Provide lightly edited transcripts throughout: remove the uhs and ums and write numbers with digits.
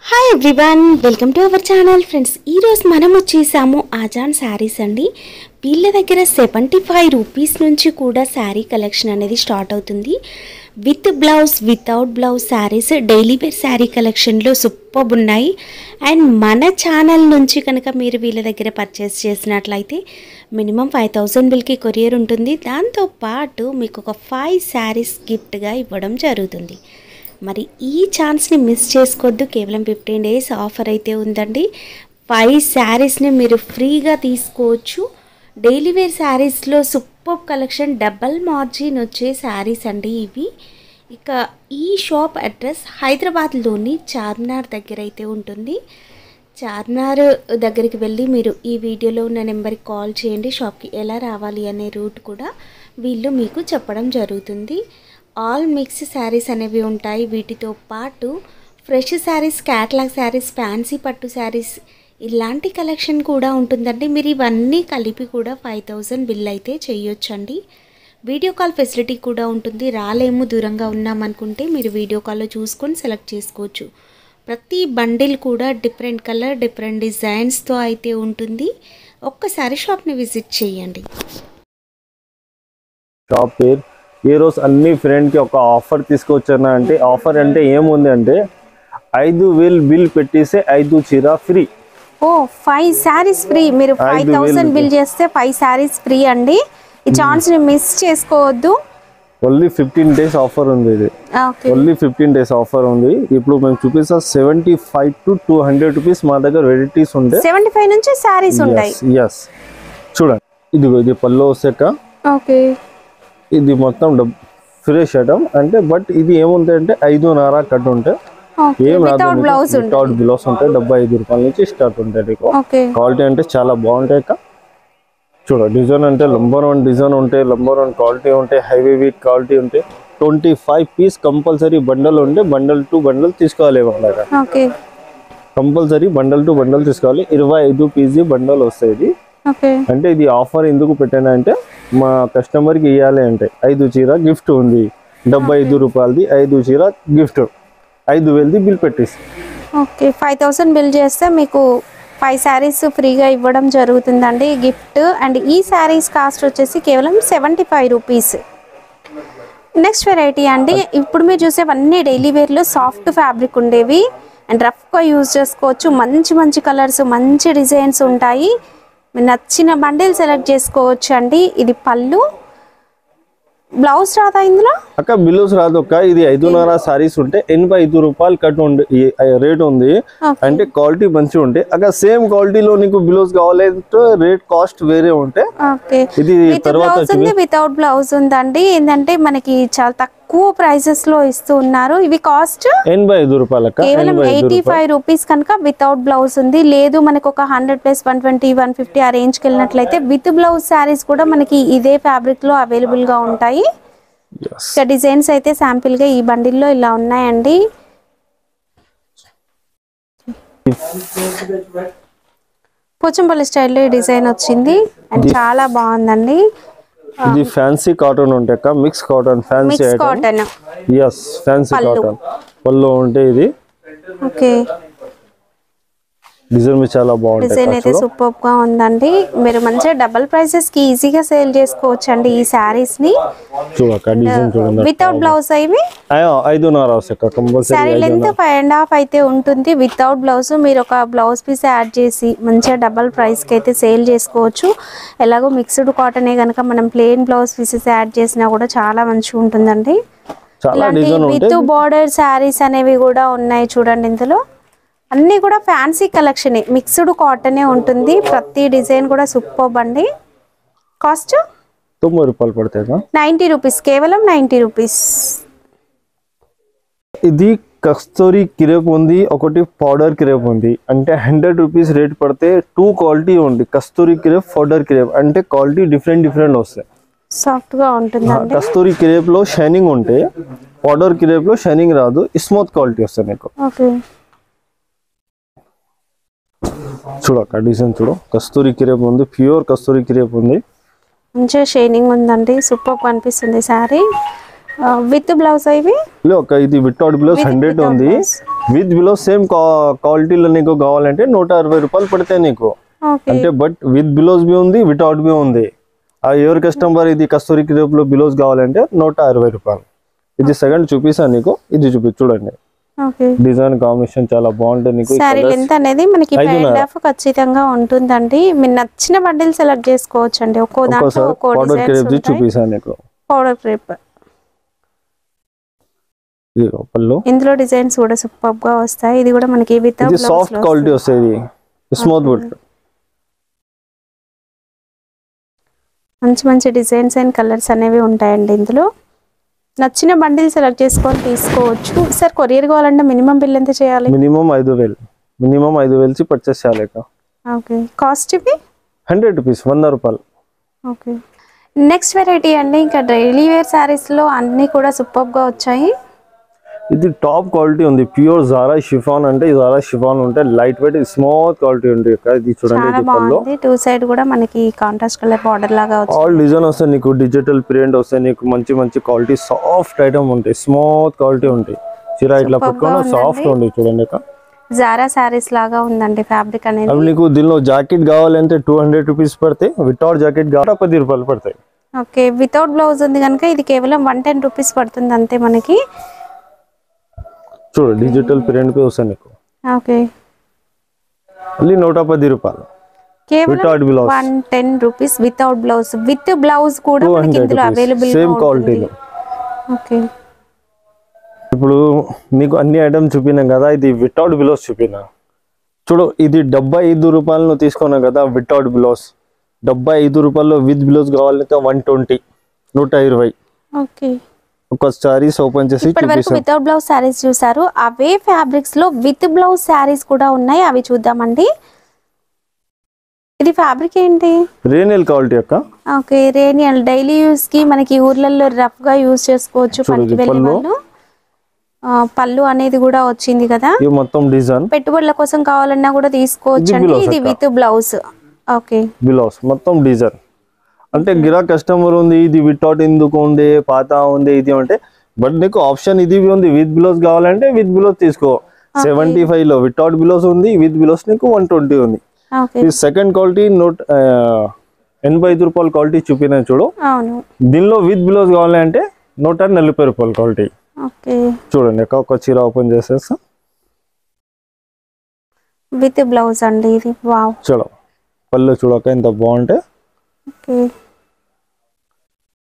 Hi everyone, welcome to our channel. Friends, ఈరోజు మనం వచ్చేసాము ఆజాన్ శారీస్ అండి. వీళ్ళ దగ్గర 75 రూపీస్ నుంచి కూడా శారీ కలెక్షన్ అనేది స్టార్ట్ అవుతుంది. With blouse, without blouse saris, daily wear sari కలెక్షన్లో సూపర్బ్ ఉన్నాయి. అండ్ మన ఛానల్ నుంచి కనుక మీరు వీళ్ళ దగ్గర పర్చేస్ చేసినట్లయితే మినిమం 5000 బిల్కి కొరియర్ ఉంటుంది. దాంతోపాటు మీకు ఒక 5 శారీస్ గిఫ్ట్గా ఇవ్వడం జరుగుతుంది. మరి ఈ ఛాన్స్ని మిస్ చేసుకోవద్దు. కేవలం 15 డేస్ ఆఫర్ అయితే ఉందండి. 5 శారీస్ని మీరు ఫ్రీగా తీసుకోవచ్చు. డైలీ వేర్ శారీస్లో సూపర్ కలెక్షన్, డబల్ మార్జిన్ వచ్చే శారీస్ అండి ఇవి. ఇక ఈ షాప్ అడ్రస్ హైదరాబాద్లోని చార్మినార్ దగ్గర అయితే ఉంటుంది. చార్మినార్ దగ్గరికి వెళ్ళి మీరు ఈ వీడియోలో ఉన్న నెంబర్కి కాల్ చేయండి. షాప్కి ఎలా రావాలి అనే రూట్ కూడా వీళ్ళు మీకు చెప్పడం జరుగుతుంది. ఆల్ మిక్స్ శారీస్ అనేవి ఉంటాయి. వీటితో పాటు fresh saris, catalogue saris, fancy పట్టు శారీస్ ఇలాంటి కలెక్షన్ కూడా ఉంటుందండి. మీరు ఇవన్నీ కలిపి కూడా 5000 బిల్ అయితే చేయొచ్చండి. వీడియో కాల్ ఫెసిలిటీ కూడా ఉంటుంది. రాలేము, దూరంగా ఉన్నామనుకుంటే మీరు వీడియో కాల్లో చూసుకొని సెలెక్ట్ చేసుకోవచ్చు. ప్రతి బండిల్ కూడా డిఫరెంట్ కలర్, డిఫరెంట్ డిజైన్స్తో అయితే ఉంటుంది. ఒక్కసారి షాప్ని విజిట్ చేయండి. షాప్ పేరు ఈ రోజు అన్ని ఫ్రెండ్కి ఒక ఆఫర్ తీసుకొచ్చాను. అంటే ఆఫర్ అంటే ఏముంది అంటే 5000 బిల్ పెట్టేస్తే 5 చీర ఫ్రీ. 5 శారీస్ ఫ్రీ. మీరు 5000 బిల్ చేస్తే 5 శారీస్ ఫ్రీ అండి. ఈ ఛాన్స్ ని మిస్ చేసుకోవద్దు. ఓన్లీ 15 డేస్ ఆఫర్ ఉంది. ఇది ఓన్లీ 15 డేస్ ఆఫర్ ఉంది. ఇప్పుడు మేము చూపిస్తాం 75 to 200 రూపీస్ మా దగ్గర వెరైటీస్ ఉంటాయి. 75 నుంచి శారీస్ ఉంటాయి. ఎస్, చూడండి. ఇది పళ్ళు వస్తాక ఓకే, ఇది మొత్తం ఫ్రెష్ ఐటమ్. అంటే బట్ ఇది ఏముంది అంటే 5.5 కట్ ఉంటాయి. ఏం రాదు, వితౌట్ బ్లౌజ్ ఉంటాయి. 75 రూపాయల నుంచి స్టార్ట్ ఉంటాయి. క్వాలిటీ అంటే చాలా బాగుంటాయి. చూడ డిజైన్ అంటే నంబర్ 1 డిజైన్ ఉంటాయి, నంబర్ 1 క్వాలిటీ ఉంటాయి, హైవే వీట్ క్వాలిటీ ఉంటాయి. 25 పీస్ కంపల్సరీ బండల్ ఉంటే బండల్ టు బండల్ తీసుకోవాలి. కంపల్సరీ బండల్ టు బండల్ తీసుకోవాలి. 25 పీస్ బండల్ వస్తాయి. అంటే ఇది ఆఫర్ ఎందుకు పెట్టాను అంటే మా కస్టమర్కి ఇవ్వాలి అంటే 5 చీర గిఫ్ట్ ఉంది. 75 రూపాయలది 5 చీర గిఫ్ట్, 5000ది బిల్ పెట్టేసి. ఓకే, 5000 బిల్ చేస్తే మీకు 5 శారీస్ ఫ్రీగా ఇవ్వడం జరుగుతుందండి గిఫ్ట్. అండ్ ఈ శారీస్ కాస్ట్ వచ్చేసి కేవలం 75 రూపీస్. నెక్స్ట్ వెరైటీ అండి. ఇప్పుడు మీరు చూసేవన్నీ డైలీ వేర్లో సాఫ్ట్ ఫ్యాబ్రిక్ ఉండేవి అండ్ రఫ్గా యూజ్ చేసుకోవచ్చు. మంచి మంచి కలర్స్, మంచి డిజైన్స్ ఉంటాయి. నచ్చిన బండిల్ సెలెక్ట్ చేసుకోవచ్చు అండి. ఇది పళ్ళు, బ్లౌజ్ రాదా ఇందులో? అక్క బ్లౌజ్ రాదు అక్క. ఇది 5.5 సారీస్ ఉంటే 85 రూపాయలు కట్ రేట్ ఉంది. అంటే క్వాలిటీ మంచిగా ఉంటే అక్క సేమ్ క్వాలిటీలో నీకు బ్లౌజ్ కావాలంటే రేట్ కాస్ట్ వేరే ఉంటే ఇది తర్వాత వితౌట్ బ్లౌజ్ ఉందండి. ఏంటంటే మనకి చాలా తక్కువ ప్రైసెస్ లో ఇస్తూ ఉన్నారు. ఇవి కాస్ట్ 85 రూపాయలు, కేవలం 85 రూపీస్ కనుక వితౌట్ బ్లౌజ్ ఉంది. లేదు మనకు ఒక 100 ప్లస్ 120, 150 ఆ రేంజ్కి వెళ్ళినట్లయితే విత్ బ్లౌజ్ శారీస్ కూడా మనకి ఇదే ఫ్యాబ్రిక్ లో అవైలబుల్ గా ఉంటాయి. డిజైన్స్ అయితే శాంపిల్ గా ఈ బండిల్లో ఇలా ఉన్నాయండి. పోచంపల్లి స్టైల్లో ఈ డిజైన్ వచ్చింది అండ్ చాలా బాగుందండి. ఇది ఫ్యాన్సీ కాటన్ ఉంటాయి, mix cotton, fancy cotton. yes, fancy cotton పళ్ళు ఉంటే ఇది. ఓకే, డిజైన్ చాలా బాగుంది. డిజైన్ అయితే సూపర్ గా ఉందండి. మీరు మంచిగా డబుల్ ప్రైసెస్ కి ఈజీగా సేల్ చేసుకోవచ్చు అండి ఈ సారీస్ ని. చూడక డిజైన్ చూడండి. వితౌట్ బ్లౌజ్ ఇవి 5.5 వస్తాయి కంపల్సరీ. సారీ లెంత్ 5.5 అయితే ఉంటుంది. వితౌట్ బ్లౌజ్ మీరు ఒక బ్లౌజ్ పీస్ యాడ్ చేసి మంచిగా డబుల్ ప్రైస్ కి అయితే సేల్ చేసుకోవచ్చు. ఎలాగో మిక్స్డ్ కాటనే కనుక మనం ప్లెయిన్ బ్లౌజ్ పీసెస్ యాడ్ చేసినా కూడా చాలా మంచిగా ఉంటుందండి. విత్ బార్డర్ శారీస్ అనేవి కూడా ఉన్నాయి చూడండి. ఇందులో అన్నీ కూడా ఫ్యాన్సీ కలెక్షన్, మిక్స్డ్ కాటనే ఉంటుంది. ప్రతి డిజైన్ కూడా సూపర్ అండి. కాస్ట్ 90 రూపాయలు పడతాయి. 90 రూపీస్, కేవలం 90 రూపీస్. ఇది కస్తూరి క్రేప్ ఉంది, ఒకటి పౌడర్ క్రేప్ ఉంది. అంటే 100 రూపీస్ రేట్ పడితే 2 క్వాలిటీ ఉంది. కస్తూరి క్రేప్, పౌడర్ క్రేప్ అంటే క్వాలిటీ డిఫరెంట్ వస్తాయి. సాఫ్ట్ గా ఉంటుంది. కస్తూరి క్రేప్ లో షైనింగ్ ఉంటే పౌడర్ క్రేప్ లో షైనింగ్ రాదు, స్మూత్ క్వాలిటీ వస్తుంది మీకు. ఓకే, చూడక డిజైన్ చూడు. కస్తూరి క్రేప్ ఉంది, ప్యూర్ కస్తూరి క్రేప్ ఉంది. మంచిగా షైనింగ్ ఉందండి. సూపర్ అనిపిస్తుంది శారీ. విత్ బ్లౌజ్ ఇవి ఇది వితౌట్ బ్లౌజ్ 100 ఉంది, విత్ బ్లౌజ్ సేమ్ క్వాలిటీలో నీకు కావాలంటే 160 రూపాయలు పడతాయి నీకు. అంటే బట్ విత్ బ్లౌజ్ బి ఉంది, వితౌట్ బి ఉంది. ఎవరి కస్టమర్ ఇది కస్తూరి క్రేప్ లో బ్లౌజ్ కావాలంటే 160 రూపాయలు. ఇది సెకండ్ చూపిస్తాను నీకు, ఇది చూడండి. డిజైన్ కాంబినేషన్ చాలా బాగుంటుంది నీకు. సారీ లెంత్ అనేది మనకి 5.5 ఖచ్చితంగా ఉంటుందండి. మీరు నచ్చిన బండిల్ సెలెక్ట్ చేసుకోవచ్చు అండి. ఒక్కో దాంట్లో ఒక్కో డిజైన్స్ చూపిస్తాను నీకు. పౌడర్ క్రేప్ ఇందులో డిజైన్స్ కూడా సూపర్ గా వస్తాయి. ఇది కూడా మనకి విత్ సాఫ్ట్ క్వాలిటీ వస్తాయి, స్మూత్ బుట్. మంచి మంచి డిజైన్స్ అండ్ కలర్స్ అనేవి ఉంటాయండి. ఇందులో నచ్చిన బండిల్ సెలెక్ట్ చేసుకొని తీసుకోవచ్చు. సార్ కొరియర్ కావాలంటే మినిమం బిల్ ఎంత చేయాలి? మినిమం 5,000 పర్చేస్ చేయాలి. ఓకే, కాస్ట్ ఇవి 100 రూపీస్, 100 రూపాయలు. ఓకే, నెక్స్ట్ వెరైటీ అండి. ఇంకా డైలీ వేర్ సారీస్ లో అన్ని కూడా సూపర్ గా వచ్చాయి. ఇది టాప్ క్వాలిటీ ఉంది, ప్యూర్ జారా షిఫాన్. అంటే జారా షిఫాన్ ఉంటే లైట్ వెయిట్ స్మూత్ క్వాలిటీ ఉంది. ఇది చూడండి, టూ సైడ్ కూడా మనకి కాంట్రాస్ట్ కలర్ బార్డర్ లాగా వచ్చింది. ఆల్ డిజైన్ వస్తాయి నీకు, డిజిటల్ ప్రింట్ వస్తాయి నీకు. మంచి మంచి క్వాలిటీ సాఫ్ట్ ఐటమ్ ఉంటాయి, స్మూత్ క్వాలిటీ ఉంటాయి. చీర ఇట్లా పట్టుకున్న సాఫ్ట్ ఉంది చూడండి. జారా సారీస్ లాగా ఉందండి ఫ్యాబ్రిక్ అనేది. అవి నీకు దీనిలో జాకెట్ కావాలంటే 200 రూపీస్ పడతాయి, వితౌట్ జాకెట్ కావాలి 10 రూపాయలు పడతాయి. ఓకే, వితౌట్ బ్లౌజ్ ఉంది కనుక ఇది కేవలం 110 రూపీస్ పడుతుంది అంతే మనకి. చూడు డిజిటల్ ప్రింట్ పే వస్తాయి నీకు. ఓకే, మళ్ళీ 110 రూపాయలు కేవలం 110 rupees without blouse. With blouse కూడా మనకి ఇందులో అవైలబుల్ సేమ్ క్వాలిటీలో. ఓకే, ఇప్పుడు నీకు అన్ని ఐటమ్స్ చూపినాం కదా, ఇది వితౌట్ బ్లౌజ్ చూపినా. చూడు ఇది 75 రూపాయలు తీసుకున్నాం కదా వితౌట్ బ్లౌజ్. 75 రూపాయల్లో విత్ బ్లౌజ్ కావాలంటే 120, 120. ఓకే, ఒక సారీస్ ఓపెన్ చేసి చూపిస్తాను. వితౌట్ బ్లౌజ్ సారీస్ చూసారు, అవే ఫ్యాబ్రిక్స్ లో విత్ బ్లౌజ్ సారీస్ కూడా ఉన్నాయి, అవి చూద్దామండి. ఇది ఫ్యాబ్రిక్ ఏంటి? రేనియల్ క్వాలిటీ అక్క. ఓకే, రేనియల్ డైలీ యూస్ కి మనకి ఊర్లలో రఫ్ గా యూస్ చేసుకోవచ్చు. పనికి వెళ్ళే వాళ్ళు. పళ్ళు అనేది కూడా వచ్చింది కదా, ఇది మొత్తం డిజైన్. పెట్టుబడుల కోసం కావాలన్నా కూడా తీసుకోవచ్చు అండి. ఇది విత్ బ్లౌజ్. ఓకే, బ్లౌజ్ మొత్తం డిజైన్. అంటే గిరా కస్టమర్ ఉంది, ఇది వితౌట్ ఎందుకు ఉంది, పాత ఉంది ఇది అంటే, బట్ నీకు ఆప్షన్ ఇది ఉంది. విత్ బ్లౌజ్ కావాలంటే విత్ బ్లౌజ్ తీసుకో. 75 లో వితౌట్ బ్లౌజ్ ఉంది, విత్ బ్లౌజ్ నీకు 120 ఉంది. ఈ సెకండ్ క్వాలిటీ 85 రూపాయల క్వాలిటీ చూపిన చూడు. దీనిలో విత్ బ్లౌజ్ కావాలంటే 140 రూపాయల క్వాలిటీ. చూడండి ఒక చీర ఓపెన్ చేసేస్తా, విత్ బ్లౌజ్ అండి ఇది. వావ్, చూడు పళ్ళు చూడక ఎంత బాగుంటే.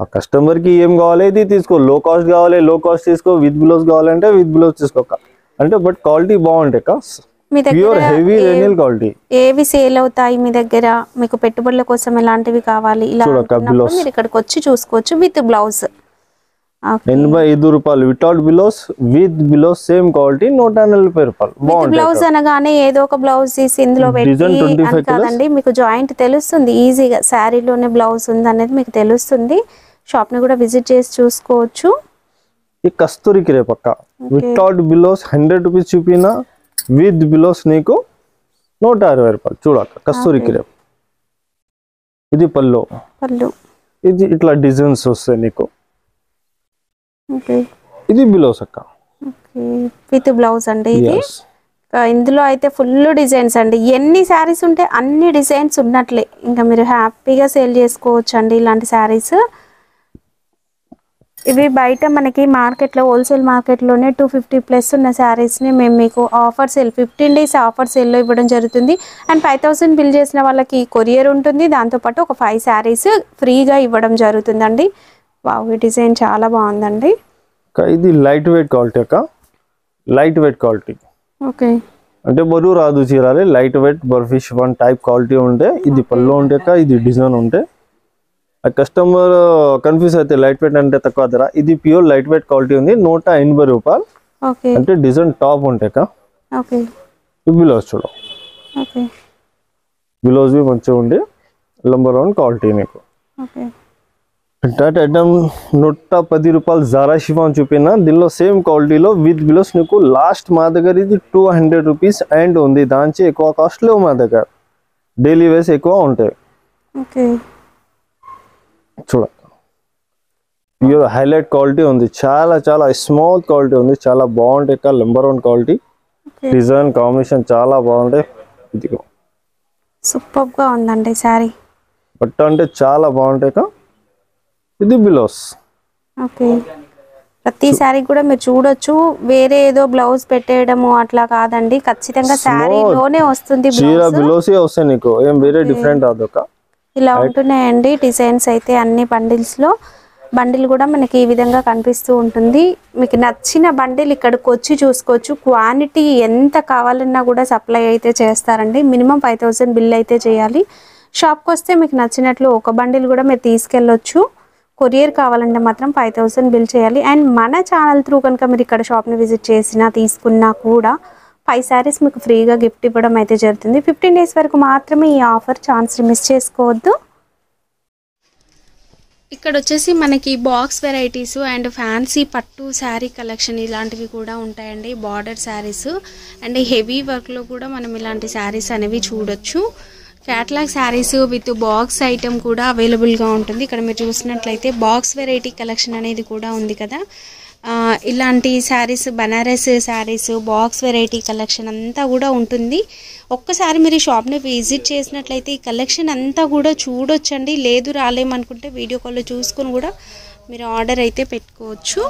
ఆ కస్టమర్ కి ఏం కావాలి ఇది తీసుకో. లో కాస్ట్ కావాలి లో కాస్ట్ తీసుకో, విత్ బ్లౌజ్ కావాలంటే విత్ బ్లౌజ్ తీసుకోక. అంటే బట్ క్వాలిటీ బాగుంటాయి. ప్యూర్ హెవీ రేనియల్ క్వాలిటీ. ఏవి సేల్ అవుతాయి మీ దగ్గర? మీకు పెట్టుబడుల కోసం ఎలాంటివి కావాలి ఇలా మీరు ఇక్కడికి వచ్చి చూసుకోవచ్చు. విత్ బ్లౌజ్ 85 రూపాయలు, without blouse. With blouse same quality 140 రూపాయలు. విత్ బ్లౌజ్ అనగానే ఏదో ఒక బ్లౌజ్ తీసి ఇందులో పెట్టి కాదండి, మీకు జాయింట్ తెలుస్తుంది ఈజీగా. శారీలోనే బ్లౌజ్ ఉంది అనేది మీకు తెలుస్తుంది. షాప్ ని కూడా విజిట్ చేసి చూసుకోవచ్చు. ఈ కస్తూరి క్రేప్ అక్క, వితౌట్ బ్లౌజ్ 100 రూపీస్ చూపినా, విత్ బ్లౌజ్ నీకు 160 రూపాయలు. చూడక్క కస్తూరి క్రేప్. ఇది పళ్ళు. ఇది ఇట్లా డిజైన్స్ వస్తాయి నీకు. ఇది బ్లౌజ్ అక్క, విత్ బ్లౌజ్ అండి ఇది. ఇందులో అయితే ఫుల్ డిజైన్స్ అండి. ఎన్ని శారీస్ ఉంటే అన్ని డిజైన్స్ ఉన్నట్లే. ఇంకా మీరు హ్యాపీగా సేల్ చేసుకోవచ్చు అండి ఇలాంటి శారీస్. ఇవి బయట మనకి మార్కెట్లో హోల్సేల్ మార్కెట్లోనే 250+ ఉన్న శారీస్ని మేము మీకు ఆఫర్ సేల్ 15 days ఆఫర్ సేల్లో ఇవ్వడం జరుగుతుంది. అండ్ 5000 బిల్ చేసిన వాళ్ళకి కొరియర్ ఉంటుంది. దాంతోపాటు ఒక 5 శారీస్ ఫ్రీగా ఇవ్వడం జరుగుతుందండి. వావ్, ఈ డిజైన్ చాలా బాగుందండి. ఇది లైట్ వెయిట్ క్వాలిటీ అక్క, లైట్ వెయిట్ క్వాలిటీ. ఓకే, అంటే బరువు రాదు చీరాలి. లైట్ వెయిట్ బర్ఫీ షిఫాన్ టైప్ క్వాలిటీ ఉంటే. ఇది పళ్ళు ఉంటే అక్క, ఇది డిజైన్ ఉంటే. ఆ కస్టమర్ కన్ఫ్యూజ్ అయితే లైట్ వెయిట్ అంటే తక్కువ ధర. ఇది ప్యూర్ లైట్ వెయిట్ క్వాలిటీ ఉంది, 180 రూపాయలు. అంటే డిజైన్ టాప్ ఉంటాయి అక్క. బ్లౌజ్ చూడ, బ్లౌజ్ బి మంచిగా ఉండి నంబర్ 1 క్వాలిటీ నీకు. ఐటమ్ 110 రూపాయలు జారా షిఫాన్ చూపినా. దీనిలో సేమ్ క్వాలిటీలో విత్ బ్లౌజ్ నీకు లాస్ట్ మా దగ్గర ఇది 200 రూపీస్ అండ్ ఉంది. దాంచి ఎక్కువ కాస్ట్ లేవు మా దగ్గర. డైలీ వేస్ ఎక్కువ ఉంటాయి. చూడ ప్యూర్ హైలైట్ క్వాలిటీ ఉంది, చాలా చాలా స్మూత్ క్వాలిటీ ఉంది, చాలా బాగుంటాయి అక్క. నెంబర్ 1 క్వాలిటీ, డిజైన్ కాంబినేషన్ చాలా బాగుంటాయి. ఇదిగో సూపర్ గా ఉందండి సారీ. బట్ట అంటే చాలా బాగుంటాయి అక్క. ఇది బ్లౌజ్. ఓకే, ప్రతి సారీ కూడా మీరు చూడొచ్చు, వేరే ఏదో బ్లౌజ్ పెట్టేయడము అట్లా కాదండి, ఖచ్చితంగా సారీలోనే వస్తుంది చీర బ్లౌజే వస్తాయి నీకు, ఏం వేరే డిఫరెంట్ అదొక. ఇలా ఉంటున్నాయండి డిజైన్స్ అయితే అన్ని బండిల్స్ లో. బండిల్ కూడా మనకి ఈ విధంగా కనిపిస్తూ ఉంటుంది. మీకు నచ్చిన బండిల్ ఇక్కడికి వచ్చి చూసుకోవచ్చు. క్వాంటిటీ ఎంత కావాలన్నా కూడా సప్లై అయితే చేస్తారండి. మినిమం 5000 బిల్ అయితే చేయాలి. షాప్కి వస్తే మీకు నచ్చినట్లు ఒక బండిల్ కూడా మీరు తీసుకెళ్ళొచ్చు. కొరియర్ కావాలంటే మాత్రం 5000 బిల్ చేయాలి. అండ్ మన ఛానల్ త్రూ కనుక మీరు ఇక్కడ షాప్ని విజిట్ చేసినా తీసుకున్నా కూడా 5 శారీస్ మీకు ఫ్రీగా గిఫ్ట్ ఇవ్వడం అయితే జరుగుతుంది. 15 డేస్ వరకు మాత్రమే ఈ ఆఫర్, ఛాన్స్ మిస్ చేసుకోవద్దు. ఇక్కడ వచ్చేసి మనకి బాక్స్ వెరైటీస్ అండ్ ఫ్యాన్సీ పట్టు శారీ కలెక్షన్ ఇలాంటివి కూడా ఉంటాయండి. బార్డర్ శారీస్ అండ్ హెవీ వర్క్లో కూడా మనం ఇలాంటి శారీస్ అనేవి చూడొచ్చు. Catalogue saris with box item కూడా అవైలబుల్గా ఉంటుంది. ఇక్కడ మీరు చూసినట్లయితే బాక్స్ వెరైటీ కలెక్షన్ అనేది కూడా ఉంది కదా. ఇలాంటి saris, Banaras saris, box variety collection అంతా కూడా ఉంటుంది. ఒక్కసారి మీరు షాప్ని విజిట్ చేసినట్లయితే ఈ కలెక్షన్ అంతా కూడా చూడొచ్చండి. లేదు రాలేమనుకుంటే వీడియో కాల్లో చూసుకొని కూడా మీరు ఆర్డర్ అయితే పెట్టుకోవచ్చు.